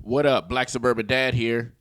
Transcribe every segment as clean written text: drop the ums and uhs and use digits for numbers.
What up? Black Suburban Dad here.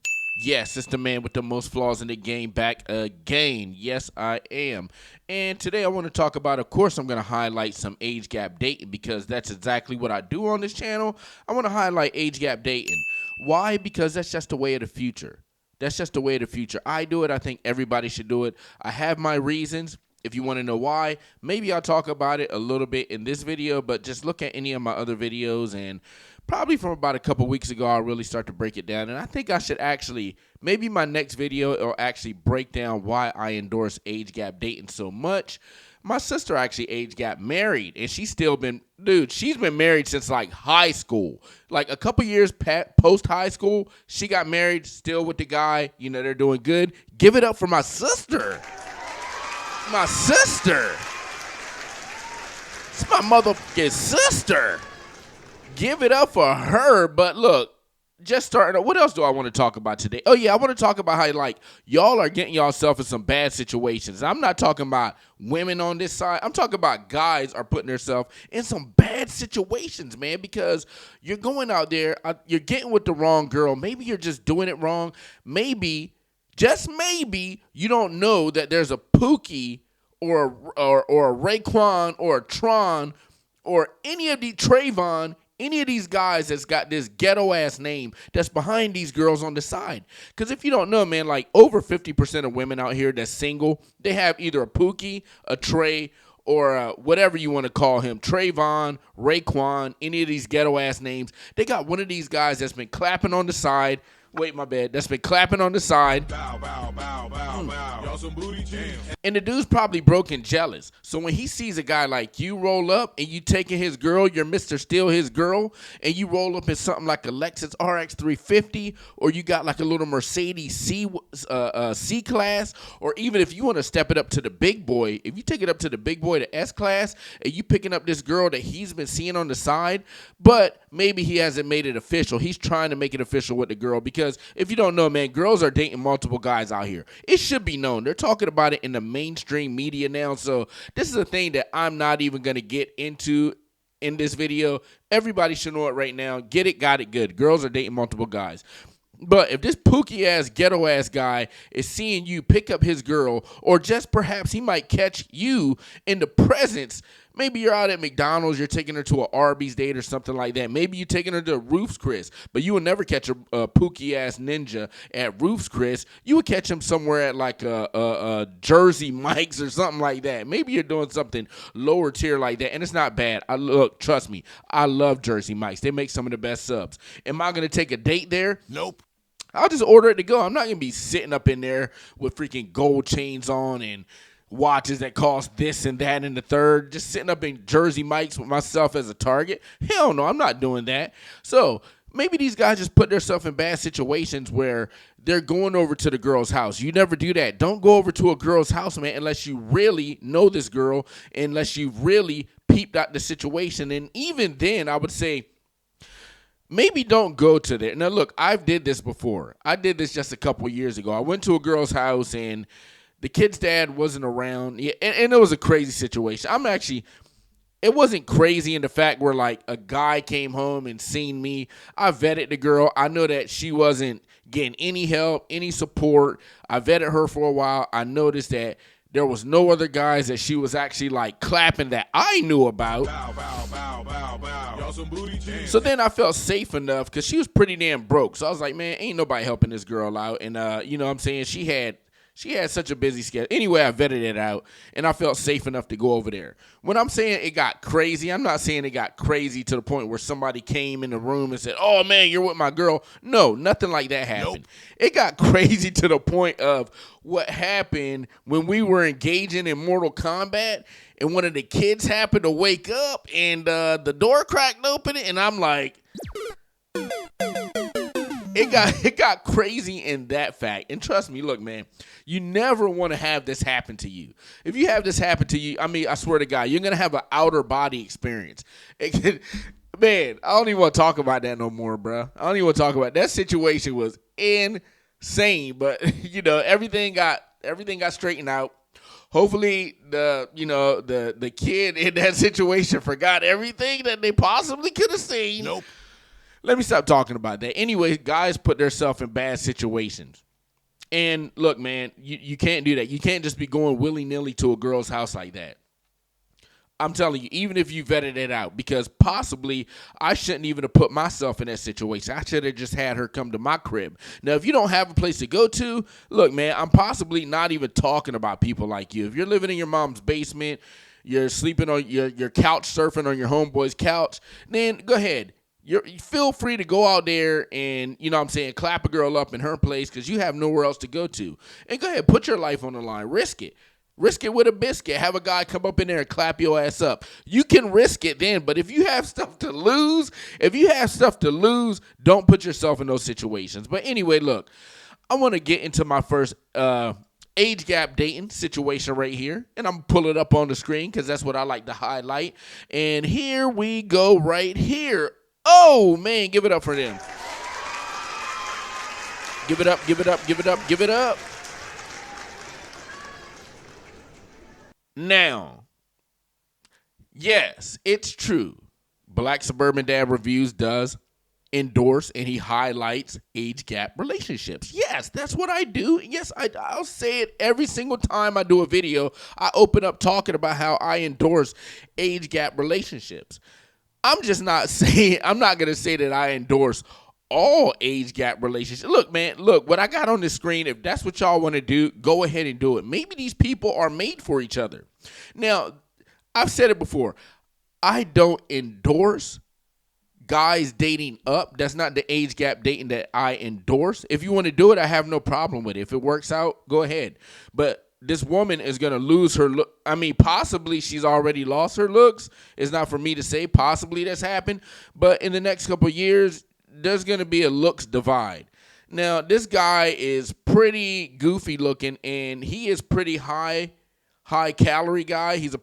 Yes, it's the man with the most flaws in the game back again. Yes, I am. And today I want to talk about, of course, I'm going to highlight some age gap dating because that's exactly what I do on this channel. I want to highlight age gap dating. Why? Because that's just the way of the future. That's just the way of the future. I do it. I think everybody should do it. I have my reasons. If you want to know why, maybe I'll talk about it a little bit in this video, but just look at any of my other videos, and probably from about a couple weeks ago, I'll really start to break it down. And I think I should actually, maybe my next video will actually break down why I endorse age gap dating so much. My sister actually age gap married, and she's still been, she's been married since like high school. Like a couple years post high school, she got married, still with the guy. You know, they're doing good. Give it up for my sister. My sister. It's my motherfucking sister. Give it up for her. But look, just starting. What else do I want to talk about today? Oh yeah, I want to talk about how like y'all are getting yourself in some bad situations. I'm not talking about women on this side. I'm talking about guys are putting themselves in some bad situations, man, because you're going out there, you're getting with the wrong girl. Maybe you're just doing it wrong. Maybe, just maybe, you don't know that there's a Pookie or a Raekwon or a Tron or any of the Trayvon, any of these guys that's got this ghetto-ass name that's behind these girls on the side. Because if you don't know, man, like over 50% of women out here that's single, they have either a Pookie, a Trey, or whatever you want to call him, Trayvon, Raekwon, any of these ghetto-ass names. They got one of these guys that's been clapping on the side. Wait, my bad. That's been clapping on the side. Bow, bow, bow, bow, bow. Y'all some booty jams. And the dude's probably broken jealous. So when he sees a guy like you roll up and you taking his girl, you're Mr. Steal his girl, and you roll up in something like a Lexus RX 350, or you got like a little Mercedes C-Class, or even if you want to step it up to the big boy, if you take it up to the big boy, the S-Class, and you picking up this girl that he's been seeing on the side, but maybe he hasn't made it official. He's trying to make it official with the girl because if you don't know, man, girls are dating multiple guys out here. It should be known. They're talking about it in the mainstream media now. So this is a thing that I'm not even going to get into in this video. Everybody should know it right now. Get it, got it, good. Girls are dating multiple guys. But if this Pookie-ass, ghetto-ass guy is seeing you pick up his girl, or just perhaps he might catch you in the presence, maybe you're out at McDonald's, you're taking her to an Arby's date or something like that. Maybe you're taking her to Roof's Chris, but you would never catch a Pookie-ass ninja at Roof's Chris. You would catch him somewhere at like a Jersey Mike's or something like that. Maybe you're doing something lower tier like that, and it's not bad. Look, trust me, I love Jersey Mike's. They make some of the best subs. Am I going to take a date there? Nope. I'll just order it to go. I'm not going to be sitting up in there with freaking gold chains on and watches that cost this and that and the third, just sitting up in Jersey Mike's with myself as a target. Hell no, I'm not doing that. So maybe these guys just put themselves in bad situations where they're going over to the girl's house. You never do that. Don't go over to a girl's house, man, unless you really know this girl, unless you really peeped out the situation. And even then, I would say, maybe don't go to there. Now, look, I've did this before. I did this just a couple years ago. I went to a girl's house, and the kid's dad wasn't around, and it was a crazy situation. It wasn't crazy in the fact where, like, a guy came home and seen me. I vetted the girl. I know that she wasn't getting any help, any support. I vetted her for a while. I noticed that there was no other guys that she was actually like clapping that I knew about. Bow, bow, bow, bow, bow. Y'all some booty jams. So then I felt safe enough because she was pretty damn broke. So I was like, man, ain't nobody helping this girl out. And you know what I'm saying? She had such a busy schedule. Anyway, I vetted it out, and I felt safe enough to go over there. When I'm saying it got crazy, I'm not saying it got crazy to the point where somebody came in the room and said, oh, man, you're with my girl. No, nothing like that happened. Nope. It got crazy to the point of what happened when we were engaging in Mortal Kombat, and one of the kids happened to wake up, and the door cracked open, and I'm like... It got crazy in that fact. And trust me, look, man, you never want to have this happen to you. If you have this happen to you, I mean, I swear to God, you're going to have an outer body experience. Man, I don't even want to talk about that no more, bro. I don't even want to talk about it. That situation was insane. But, you know, everything got straightened out. Hopefully the kid in that situation forgot everything that they possibly could have seen. Nope. Let me stop talking about that. Anyway, guys put themselves in bad situations. And look, man, you can't do that. You can't just be going willy-nilly to a girl's house like that. I'm telling you, even if you vetted it out, because possibly I shouldn't even have put myself in that situation. I should have just had her come to my crib. Now, if you don't have a place to go to, look, man, I'm possibly not even talking about people like you. If you're living in your mom's basement, you're sleeping on your couch, surfing on your homeboy's couch, then go ahead. You feel free to go out there and, clap a girl up in her place because you have nowhere else to go to. And go ahead, put your life on the line. Risk it. Risk it with a biscuit. Have a guy come up in there and clap your ass up. You can risk it then, but if you have stuff to lose, don't put yourself in those situations. But anyway, look, I want to get into my first age gap dating situation right here, and I'm pull it up on the screen because that's what I like to highlight. And here we go right here. Oh, man, give it up for them. Give it up, give it up, give it up, give it up. Now, yes, it's true. Black Suburban Dad Reviews does endorse and he highlights age gap relationships. Yes, that's what I do. Yes, I'll say it every single time I do a video. I open up talking about how I endorse age gap relationships. I'm not going to say that I endorse all age gap relationships. Look, man, what I got on the screen, if that's what y'all want to do, go ahead and do it. Maybe these people are made for each other. Now, I've said it before. I don't endorse guys dating up. That's not the age gap dating that I endorse. If you want to do it, I have no problem with it. If it works out, go ahead. But this woman is going to lose her look. I mean, possibly she's already lost her looks. It's not for me to say. Possibly that's happened. But in the next couple of years, there's going to be a looks divide. Now, this guy is pretty goofy looking, and he is pretty high calorie guy. He's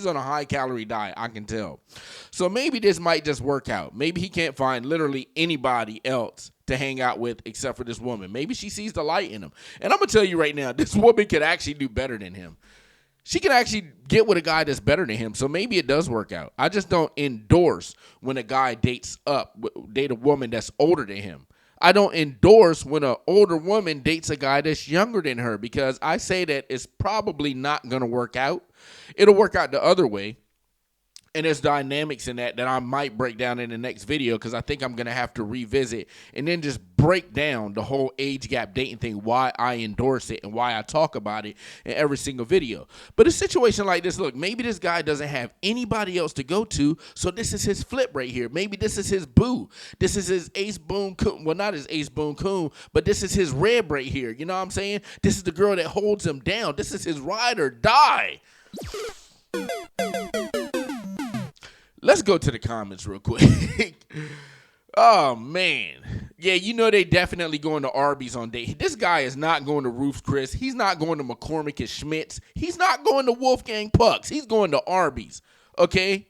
on a high calorie diet, I can tell. So maybe this might just work out. Maybe he can't find literally anybody else to hang out with except for this woman. Maybe she sees the light in him. And I'm going to tell you right now, this woman could actually do better than him. She can actually get with a guy that's better than him, so maybe it does work out. I just don't endorse when a guy date a woman that's older than him. I don't endorse when an older woman dates a guy that's younger than her because I say that it's probably not going to work out. It'll work out the other way. And there's dynamics in that I might break down in the next video because I think I'm going to have to revisit and then just break down the whole age gap dating thing, why I endorse it and why I talk about it in every single video. But a situation like this, look, maybe this guy doesn't have anybody else to go to, so this is his flip right here. Maybe this is his boo. This is his Ace Boone Coon. Well, not his Ace Boone Coon, but this is his rib right here. You know what I'm saying? This is the girl that holds him down. This is his ride or die. Let's go to the comments real quick. Oh, man. Yeah, they definitely going to Arby's on date. This guy is not going to Ruth's Chris. He's not going to McCormick and Schmitz. He's not going to Wolfgang Pucks. He's going to Arby's, okay?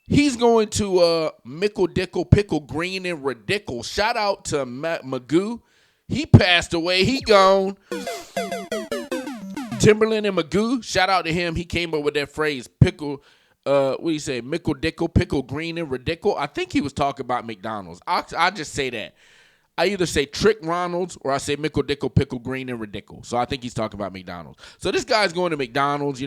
He's going to Mickle Dickle Pickle Green and Ridicle. Shout out to Magoo. He passed away. He gone. Timberland and Magoo. Shout out to him. He came up with that phrase, pickle. What do you say? Mickle Dickle, Pickle Green, and Ridicle. I think he was talking about McDonald's. I just say that. I either say Trick Ronald's or I say Mickle Dickle, Pickle Green, and Ridicle. So I think he's talking about McDonald's. So this guy's going to McDonald's,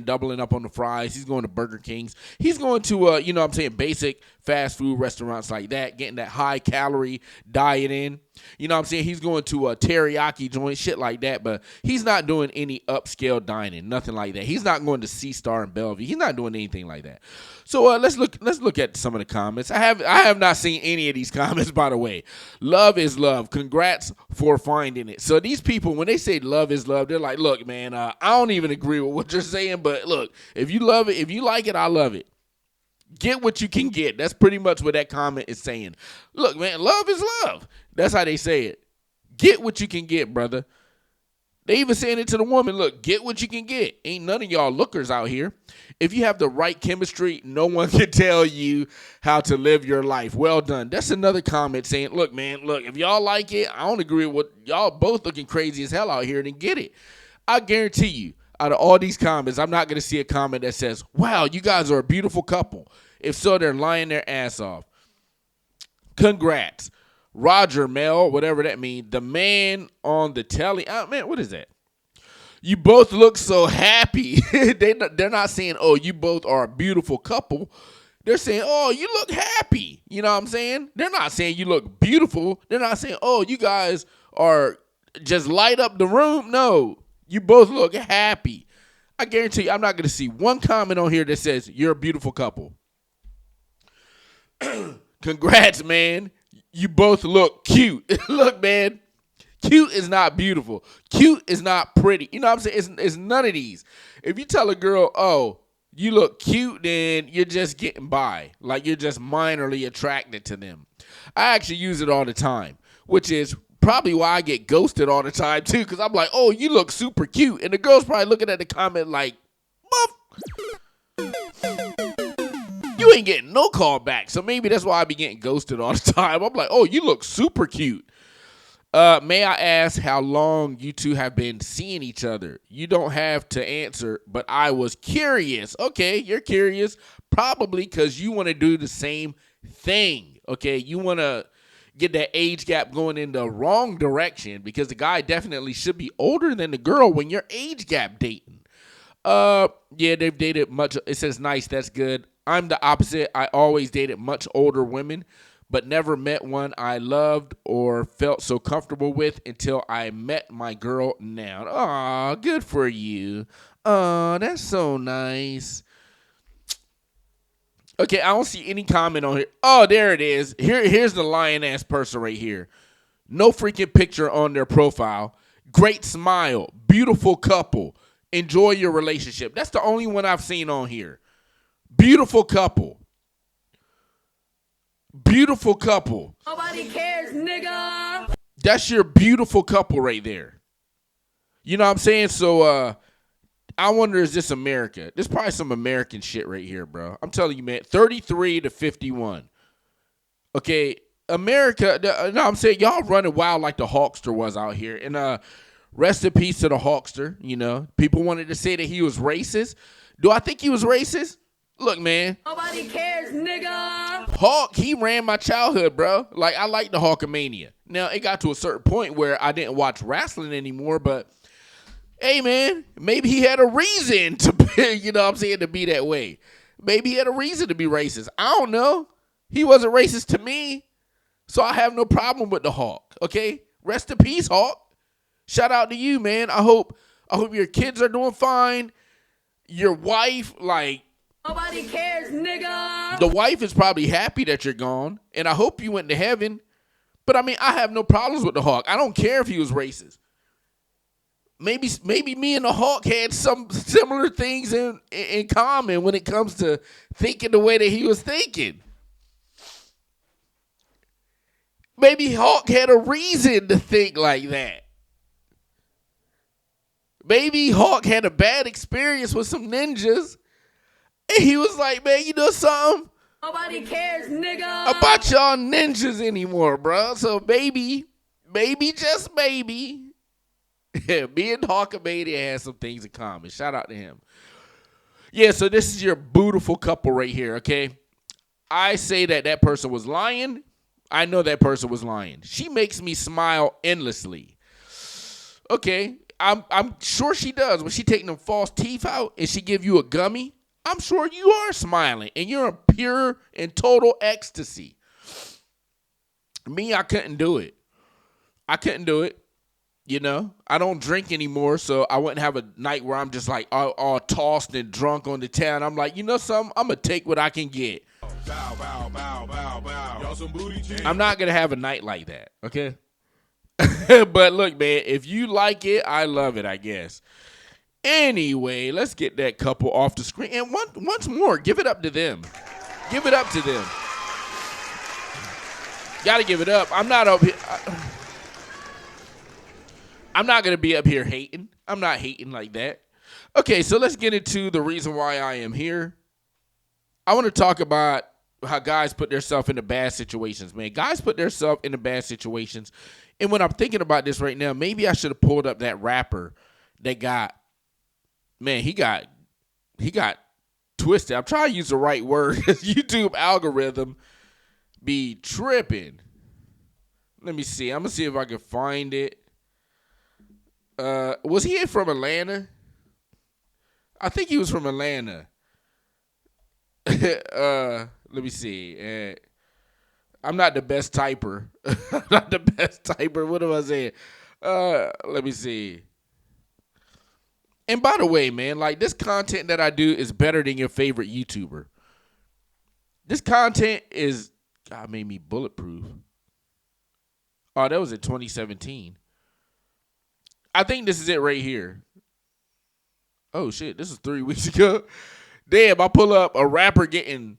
doubling up on the fries. He's going to Burger King's. He's going to, basic fast food restaurants like that, getting that high calorie diet in. He's going to a teriyaki joint, shit like that, but he's not doing any upscale dining, nothing like that. He's not going to C-Star in Bellevue. He's not doing anything like that. So let's look at some of the comments. I have not seen any of these comments, by the way. Love is love. Congrats for finding it. So these people, when they say love is love, they're like, look, man, I don't even agree with what you're saying, but look, if you love it, if you like it, I love it. Get what you can get. That's pretty much what that comment is saying. Look, man, love is love. That's how they say it. Get what you can get, brother. They even saying it to the woman, look, get what you can get. Ain't none of y'all lookers out here. If you have the right chemistry, no one can tell you how to live your life. Well done. That's another comment saying, look, man, look, if y'all like it, I don't agree with what y'all both looking crazy as hell out here, then get it. I guarantee you, out of all these comments, I'm not going to see a comment that says, wow, you guys are a beautiful couple. If so, they're lying their ass off. Congrats. Roger Mel, whatever that means. The man on the telly. Oh, man, what is that? You both look so happy. They're not saying, oh, you both are a beautiful couple. They're saying, oh, you look happy. You know what I'm saying? They're not saying you look beautiful. They're not saying, oh, you guys are just light up the room. No, you both look happy. I guarantee you I'm not going to see one comment on here that says you're a beautiful couple. Congrats, man. You both look cute. Look, man. Cute is not beautiful. Cute is not pretty. You know what I'm saying? It's none of these. If you tell a girl, oh, you look cute, then you're just getting by. Like you're just minorly attracted to them. I actually use it all the time, which is probably why I get ghosted all the time too, because I'm like, oh, you look super cute. And the girl's probably looking at the comment like, you ain't getting no call back. So maybe that's why I be getting ghosted all the time. I'm like, oh, you look super cute. May I ask how long you two have been seeing each other? You don't have to answer, but I was curious. Okay, you're curious. Probably because you want to do the same thing. Okay, you want to get that age gap going in the wrong direction because the guy definitely should be older than the girl when you're age gap dating. Yeah, they've dated much. It says nice. That's good. I'm the opposite. I always dated much older women, but never met one I loved or felt so comfortable with until I met my girl now. Aw, good for you. Aw, that's so nice. Okay, I don't see any comment on here. Oh, there it is. Here's the lion-ass person right here. No freaking picture on their profile. Great smile. Beautiful couple. Enjoy your relationship. That's the only one I've seen on here. Beautiful couple. Beautiful couple. Nobody cares, nigga. That's your beautiful couple right there. You know what I'm saying? So I wonder, is this America? There's probably some American shit right here, bro. I'm telling you, man. 33 to 51. Okay, America. No, I'm saying y'all running wild like the Hawkster was out here. And rest in peace to the Hawkster. You know, people wanted to say that he was racist. Do I think he was racist? Look, man. Nobody cares, nigga. Hawk, he ran my childhood, bro. Like, I like the Hawkamania. Now, it got to a certain point where I didn't watch wrestling anymore, but hey, man, maybe he had a reason to be, you know what I'm saying, to be that way. Maybe he had a reason to be racist. I don't know. He wasn't racist to me, so I have no problem with the Hawk, okay? Rest in peace, Hawk. Shout out to you, man. I hope your kids are doing fine. Your wife, like, nobody cares, nigga. the wife is probably happy that you're gone, and I hope you went to heaven. But, I mean, I have no problems with the Hawk. I don't care if he was racist. Maybe me and the Hawk had some similar things in common when it comes to thinking the way that he was thinking. Maybe Hawk had a reason to think like that. Maybe Hawk had a bad experience with some ninjas, and he was like, man, you know something? Nobody cares, nigga. About y'all ninjas anymore, bro. So maybe, just maybe, me and Hawkamania had some things in common. Shout out to him. Yeah, so this is your beautiful couple right here, okay? I say that person was lying. I know that person was lying. She makes me smile endlessly. Okay, I'm sure she does. When she taking them false teeth out and she give you a gummy, I'm sure you are smiling and you're in pure and total ecstasy. Me, I couldn't do it. You know, I don't drink anymore, so I wouldn't have a night where I'm just like all tossed and drunk on the town. I'm like, you know something? I'm going to take what I can get. Bow, bow, bow, bow, bow. Y'all some booty cheeks. I'm not going to have a night like that, okay? But look, man, if you like it, I love it, I guess. Anyway, let's get that couple off the screen. And once more, give it up to them. Give it up to them. Got to give it up. I'm not up here. I'm not going to be up here hating. I'm not hating like that. Okay, so let's get into the reason why I am here. I want to talk about how guys put themselves into bad situations, man. Guys put themselves into bad situations. And when I'm thinking about this right now, maybe I should have pulled up that rapper that got, man, he got twisted. I'm trying to use the right word. YouTube algorithm be tripping. Let me see. I'm gonna see if I can find it. Was he from Atlanta? I think he was from Atlanta. Let me see. I'm not the best typer. I'm not the best typer. What am I saying? Let me see. And by the way, man, like this content that I do is better than your favorite YouTuber. This content is, God, made me bulletproof. Oh, that was in 2017. I think this is it right here. Oh shit, this is 3 weeks ago. Damn, I pull up a rapper getting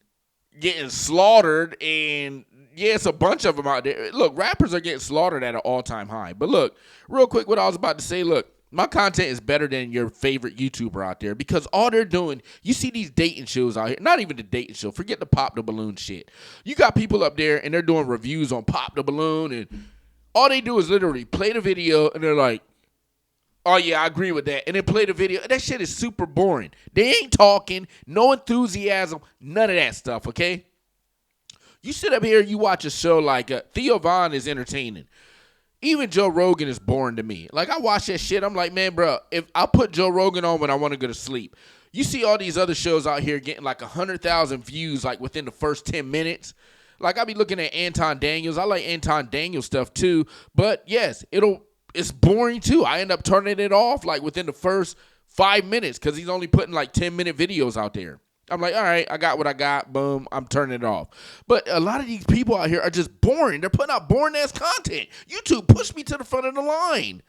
slaughtered, and yeah, it's a bunch of them out there. Look, rappers are getting slaughtered at an all-time high. But look, real quick, what I was about to say, look, my content is better than your favorite YouTuber out there because all they're doing, you see these dating shows out here, not even the dating show, forget the Pop the Balloon shit. You got people up there and they're doing reviews on Pop the Balloon, and all they do is literally play the video and they're like, oh yeah, I agree with that, and then play the video. That shit is super boring. They ain't talking, no enthusiasm, none of that stuff, okay? You sit up here, you watch a show like Theo Von is entertaining. Even Joe Rogan is boring to me. Like, I watch that shit, I'm like, man, bro, if I put Joe Rogan on when I want to go to sleep. You see all these other shows out here getting like 100,000 views like within the first 10 minutes. Like, I be looking at Anton Daniels. I like Anton Daniels stuff too. But yes, it's boring too. I end up turning it off like within the first 5 minutes because he's only putting like 10-minute videos out there. I'm like, all right, I got what I got. Boom, I'm turning it off. But a lot of these people out here are just boring. They're putting out boring-ass content. YouTube pushed me to the front of the line.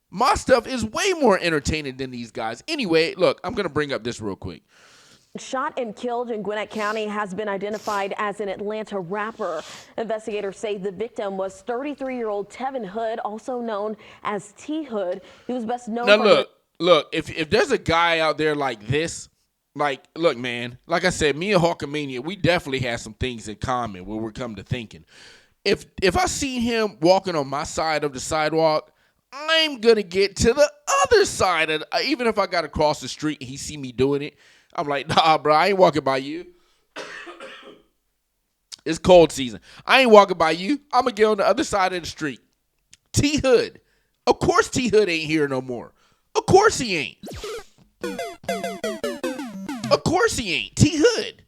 My stuff is way more entertaining than these guys. Anyway, look, I'm going to bring up this real quick. Shot and killed in Gwinnett County has been identified as an Atlanta rapper. Investigators say the victim was 33-year-old Tevin Hood, also known as T Hood. He was best known now look, if there's a guy out there like this, like, look, man, like I said, me and Hawkamania, we definitely have some things in common when we're come to thinking. If I see him walking on my side of the sidewalk, I'm going to get to the other side. Even if I got to cross the street and he see me doing it, I'm like, nah, bro, I ain't walking by you. It's cold season. I ain't walking by you. I'm going to get on the other side of the street. T Hood. Of course T Hood ain't here no more. Of course he ain't. Of course he ain't. T Hood.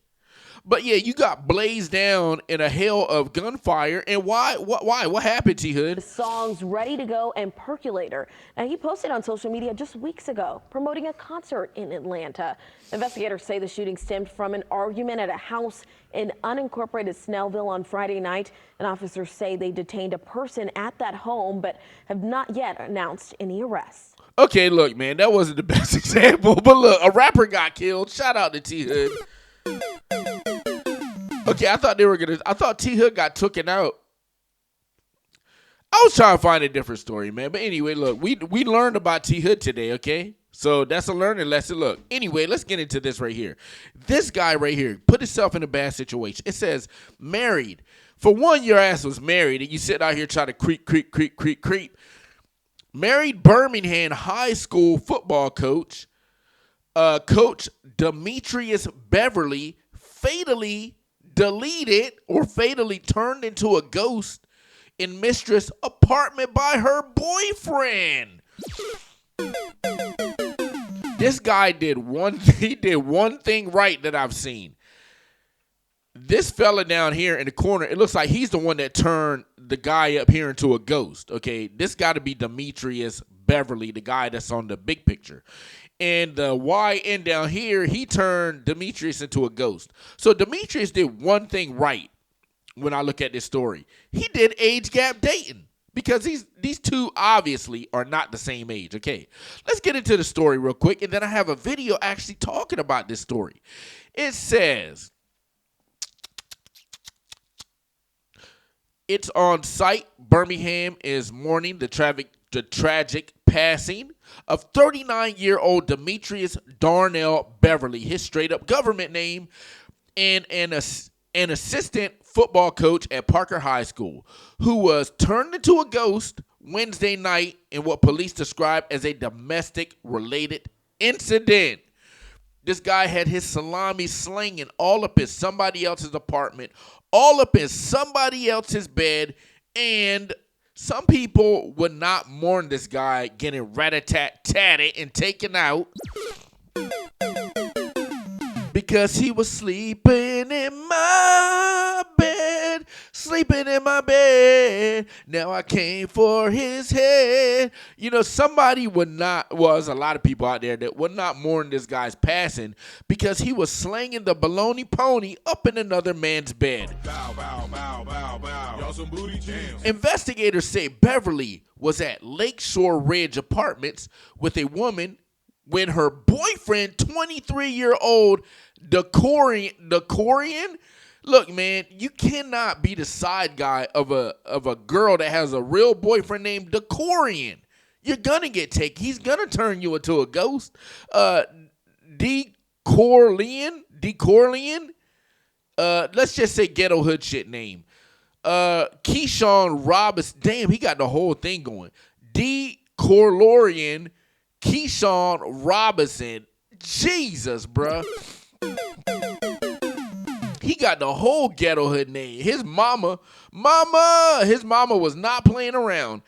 But yeah, you got blazed down in a hail of gunfire. And why? What happened, T Hood? Songs Ready to Go and Percolator. Now, he posted on social media just weeks ago promoting a concert in Atlanta. Investigators say the shooting stemmed from an argument at a house in unincorporated Snellville on Friday night. And officers say they detained a person at that home, but have not yet announced any arrests. Okay, look, man, that wasn't the best example. But look, a rapper got killed. Shout out to T Hood. Okay, I thought T Hood got taken out. I was trying to find a different story, man. But anyway, look, we learned about T Hood today, okay? So that's a learning lesson. Look, anyway, let's get into this right here. This guy right here put himself in a bad situation. It says married. For one, your ass was married, and you sit out here trying to creep. Married Birmingham High School football coach, Coach Demetrius Beverly, fatally deleted or fatally turned into a ghost in mistress' apartment by her boyfriend. This guy did one thing right that I've seen. This fella down here in the corner, it looks like he's the one that turned the guy up here into a ghost. Okay, this got to be Demetrius Beverly, the guy that's on the big picture. And the YN down here, he turned Demetrius into a ghost. So Demetrius did one thing right when I look at this story. He did age gap dating because these two obviously are not the same age. Okay, let's get into the story real quick, and then I have a video actually talking about this story. It says, it's on site. Birmingham is mourning the tragic passing of 39-year-old Demetrius Darnell Beverly, his straight-up government name, and an assistant football coach at Parker High School, who was turned into a ghost Wednesday night in what police described as a domestic-related incident. This guy had his salami slinging all up in somebody else's apartment, all up in somebody else's bed, and some people would not mourn this guy getting rat-a-tat-tatted and taken out because he was sleeping in my bed, sleeping in my bed. Now I came for his head. You know, somebody would not, well, there's a lot of people out there that would not mourn this guy's passing because he was slinging the baloney pony up in another man's bed. Bow, bow, bow, bow, bow. Y'all some booty jams. Investigators say Beverly was at Lakeshore Ridge Apartments with a woman when her boyfriend, 23-year-old Decorian. Look, man, you cannot be the side guy of a girl that has a real boyfriend named Decorian. You're gonna get taken. He's gonna turn you into a ghost. Decorlian. Let's just say ghetto hood shit name. Keyshawn Robinson. Damn, he got the whole thing going. Decorlorian. Keyshawn Robinson. Jesus, bruh. He got the whole ghetto hood name. His mama was not playing around.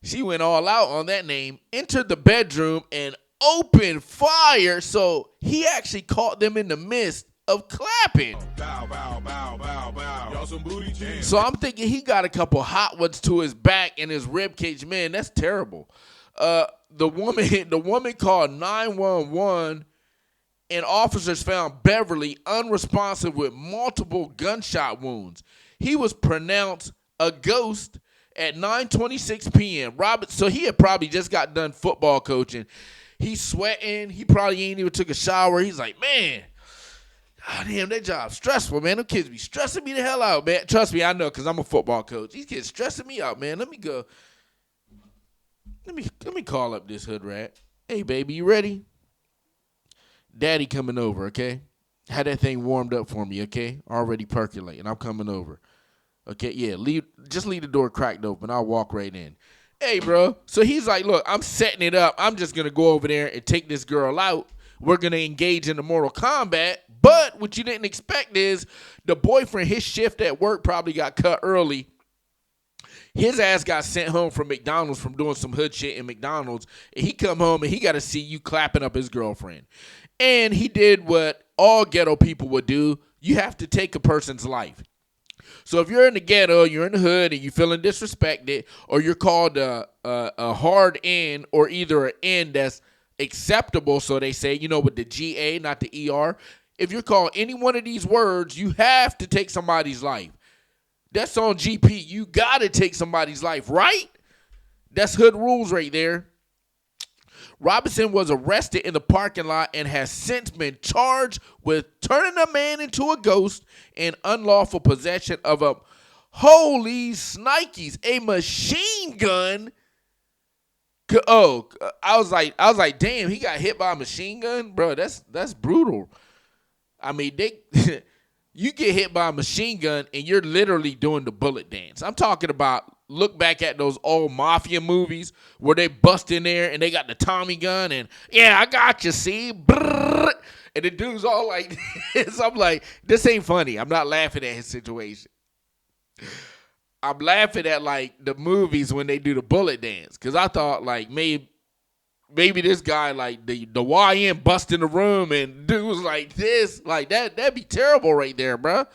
She went all out on that name, entered the bedroom and opened fire. So he actually caught them in the midst of clapping. Bow, bow, bow, bow, bow. Y'all some booty jams. So I'm thinking he got a couple hot ones to his back and his rib cage. Man, that's terrible. The woman called 911 and officers found Beverly unresponsive with multiple gunshot wounds. He was pronounced a ghost at 9:26 p.m. So he had probably just got done football coaching. He's sweating. He probably ain't even took a shower. He's like, man, damn, that job's stressful, man. Them kids be stressing me the hell out, man. Trust me, I know, because I'm a football coach. These kids stressing me out, man. Let me go. Let me call up this hood rat. Hey, baby, you ready? Daddy coming over, okay? Had that thing warmed up for me, okay? Already percolating. I'm coming over. Okay, yeah, just leave the door cracked open. I'll walk right in. Hey, bro. So he's like, look, I'm setting it up. I'm just going to go over there and take this girl out. We're going to engage in the Mortal Kombat. But what you didn't expect is the boyfriend, his shift at work probably got cut early. His ass got sent home from McDonald's from doing some hood shit in McDonald's. And he come home and he got to see you clapping up his girlfriend. And he did what all ghetto people would do. You have to take a person's life. So if you're in the ghetto, you're in the hood, and you're feeling disrespected, or you're called a hard N, or either an N that's acceptable, so they say, you know, with the GA, not the ER. If you're called any one of these words, you have to take somebody's life. That's on GP. You got to take somebody's life, right? That's hood rules right there. Robinson was arrested in the parking lot and has since been charged with turning a man into a ghost and unlawful possession of a holy snikes, a machine gun. Oh, I was like, damn, he got hit by a machine gun, bro. That's brutal. I mean, you get hit by a machine gun and you're literally doing the bullet dance. I'm talking about, look back at those old mafia movies where they bust in there and they got the Tommy gun and, yeah, I got you, see? Brrr. And the dude's all like this. I'm like, this ain't funny. I'm not laughing at his situation. I'm laughing at, like, the movies when they do the bullet dance. Because I thought, like, maybe this guy, like, the YN bust in the room and dude was like this. Like, that'd be terrible right there, bro.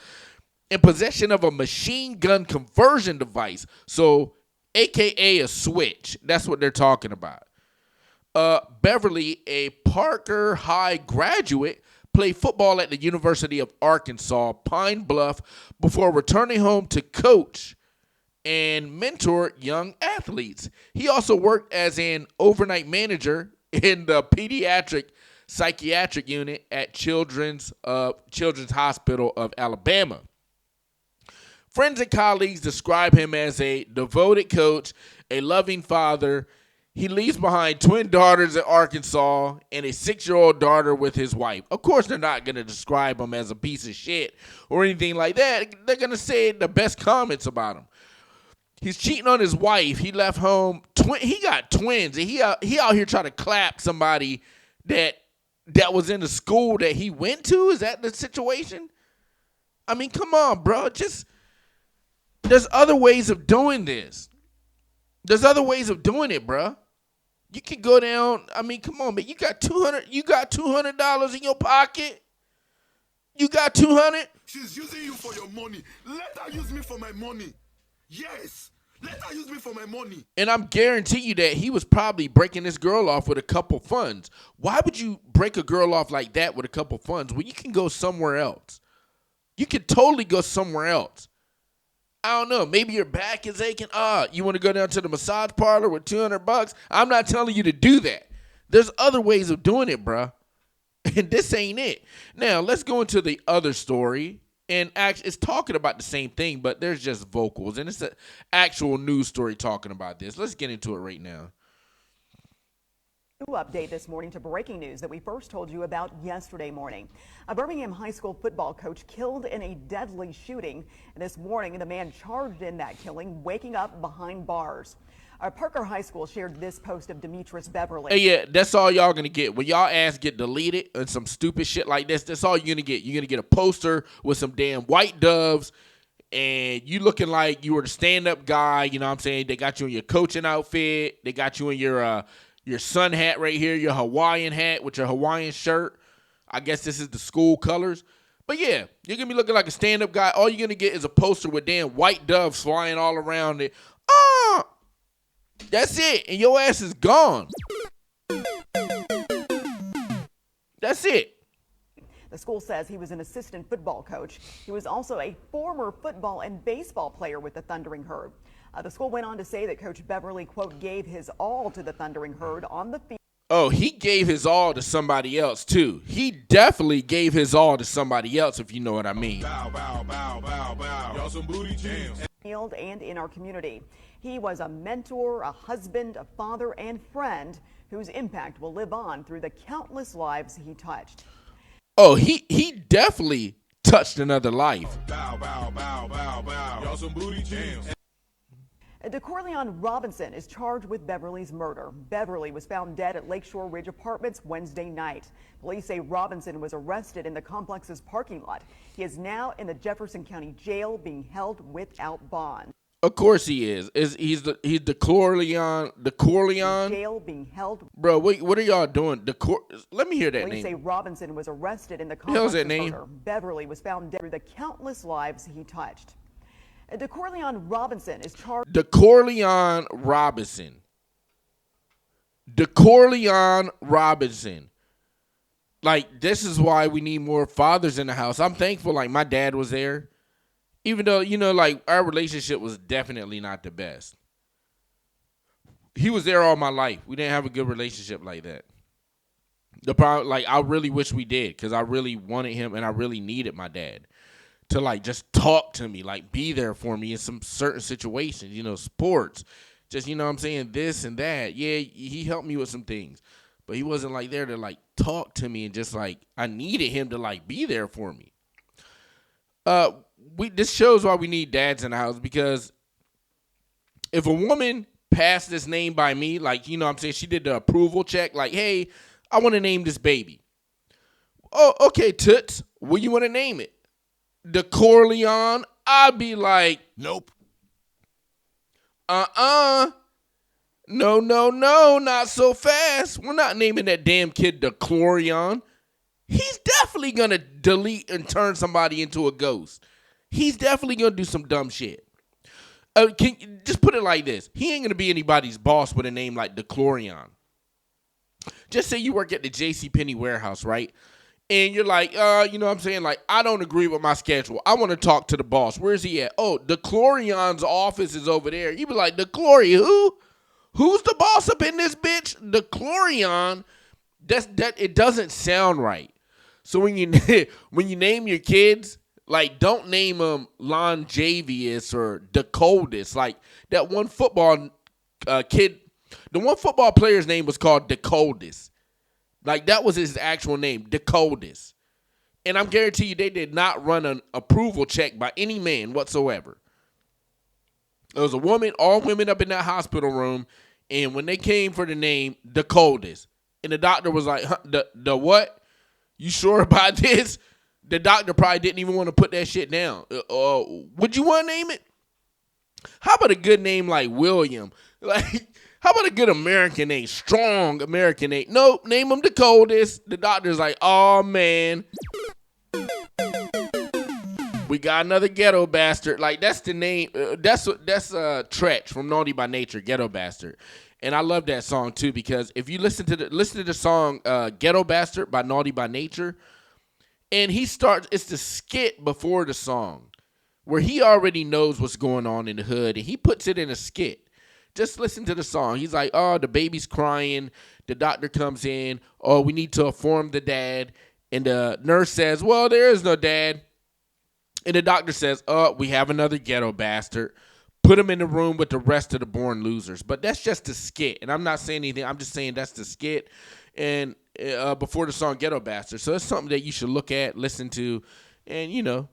In possession of a machine gun conversion device. So, AKA a switch. That's what they're talking about. Beverly, a Parker High graduate, played football at the University of Arkansas, Pine Bluff, before returning home to coach and mentor young athletes. He also worked as an overnight manager in the pediatric psychiatric unit at Children's Hospital of Alabama. Friends and colleagues describe him as a devoted coach, a loving father. He leaves behind twin daughters in Arkansas and a 6-year-old daughter with his wife. Of course, they're not going to describe him as a piece of shit or anything like that. They're going to say the best comments about him. He's cheating on his wife. He left home. He got twins. And he out here trying to clap somebody that that was in the school that he went to? Is that the situation? I mean, come on, bro. There's other ways of doing this. There's other ways of doing it, bro. You can go down. I mean, come on, man. You got $200 in your pocket. You got 200. She's using you for your money. Let her use me for my money. Yes. Let her use me for my money. And I'm guarantee you that he was probably breaking this girl off with a couple funds. Why would you break a girl off like that with a couple funds when you can go somewhere else? You could totally go somewhere else. I don't know. Maybe your back is aching. You want to go down to the massage parlor with $200? I'm not telling you to do that. There's other ways of doing it, bruh. And this ain't it. Now, let's go into the other story. And actually, it's talking about the same thing, but there's just vocals. And it's an actual news story talking about this. Let's get into it right now. New update this morning to breaking news that we first told you about yesterday morning. A Birmingham high school football coach killed in a deadly shooting. And this morning, the man charged in that killing waking up behind bars. Parker High School shared this post of Demetrius Beverly. Hey, yeah, that's all y'all gonna get. When y'all ass get deleted and some stupid shit like this, that's all you're gonna get. You're gonna get a poster with some damn white doves and you looking like you were the stand-up guy, you know what I'm saying? They got you in your coaching outfit. They got you in your sun hat right here, your Hawaiian hat with your Hawaiian shirt. I guess this is the school colors. But yeah, you're gonna be looking like a stand-up guy. All you're gonna get is a poster with damn white doves flying all around it. That's it, and your ass is gone. That's it. The school says he was an assistant football coach. He was also a former football and baseball player with the Thundering Herd. The school went on to say that Coach Beverly, quote, gave his all to the Thundering Herd on the field. Oh, he gave his all to somebody else, too. He definitely gave his all to somebody else, if you know what I mean. Bow, bow, bow, bow, bow. Y'all some booty jams. Field and in our community. He was a mentor, a husband, a father, and friend whose impact will live on through the countless lives he touched. Oh, he definitely touched another life. Bow, bow, bow, bow, bow. Y'all some booty jams. DeCorleon Robinson is charged with Beverly's murder. Beverly was found dead at Lakeshore Ridge Apartments Wednesday night. Police say Robinson was arrested in the complex's parking lot. He is now in the Jefferson County Jail being held without bond. Of course he is. He's DeCorleon. Jail being held. Bro, what are y'all doing? Let me hear that Police name. say Robinson was arrested in the Hell's that complex's name? murder. Beverly was found dead through the countless lives he touched. DeCorleon Robinson is charged. DeCorleon Robinson. DeCorleon Robinson. Like, this is why we need more fathers in the house. I'm thankful, like, my dad was there. Even though, you know, like, our relationship was definitely not the best. He was there all my life. We didn't have a good relationship like that. The problem, like, I really wish we did because I really wanted him and I really needed my dad to, like, just talk to me, like, be there for me in some certain situations, you know, sports. Just, you know what I'm saying, this and that. Yeah, he helped me with some things. But he wasn't, like, there to, like, talk to me and just, like, I needed him to, like, be there for me. This shows why we need dads in the house, because if a woman passed this name by me, like, you know what I'm saying, she did the approval check, like, hey, I want to name this baby. Oh, okay, Toots, what you want to name it? DeCorleon? I'd be like, Nope. No, not so fast. We're not naming that damn kid DeCorleon. He's definitely going to delete and turn somebody into a ghost. He's definitely going to do some dumb shit. Just put it like this. He ain't going to be anybody's boss with a name like DeCorleon. Just say you work at the JCPenney warehouse, right? And you're like, you know what I'm saying? Like, I don't agree with my schedule. I want to talk to the boss. Where's he at? Oh, DeCorleon's office is over there. You be like, DeCorleon, who? Who's the boss up in this bitch? DeCorleon. It doesn't sound right. So when you name your kids, like, don't name them Lonjavius or DeColdest. Like, that one football kid, the one football player's name was called DeColdest. Like, that was his actual name, DeColdest. And I'm guarantee you they did not run an approval check by any man whatsoever. There was a woman, all women up in that hospital room, and when they came for the name, DeColdest, and the doctor was like, huh, the what? You sure about this? The doctor probably didn't even want to put that shit down. Would you want to name it? How about a good name like William? Like, how about a good American name? Strong American name. Nope, name him the coldest. The doctor's like, oh, man. We got another ghetto bastard. Like, that's the name. That's Tretch from Naughty by Nature, Ghetto Bastard. And I love that song, too, because if you listen to the song Ghetto Bastard by Naughty by Nature, and it's the skit before the song where he already knows what's going on in the hood, and he puts it in a skit. Just listen to the song. He's like, oh, the baby's crying. The doctor comes in. Oh, we need to inform the dad. And the nurse says, well, there is no dad. And the doctor says, oh, we have another ghetto bastard. Put him in the room with the rest of the born losers. But that's just the skit. And I'm not saying anything. I'm just saying that's the skit. And before the song Ghetto Bastard. So it's something that you should look at, listen to, and, you know,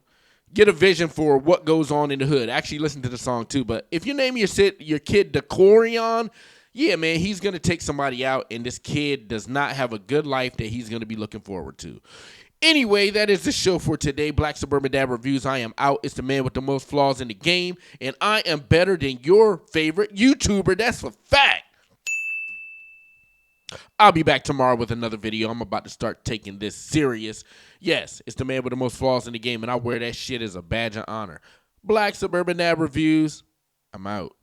get a vision for what goes on in the hood. Actually listen to the song too. But if you name your kid Decorion, yeah, man, he's going to take somebody out, and this kid does not have a good life that he's going to be looking forward to. Anyway, that is the show for today. Black Suburban Dad Reviews. I am out. It's the man with the most flaws in the game, and I am better than your favorite YouTuber. That's a fact. I'll be back tomorrow with another video. I'm about to start taking this serious. Yes, it's the man with the most flaws in the game, and I wear that shit as a badge of honor. Black Suburban Dad Reviews. I'm out.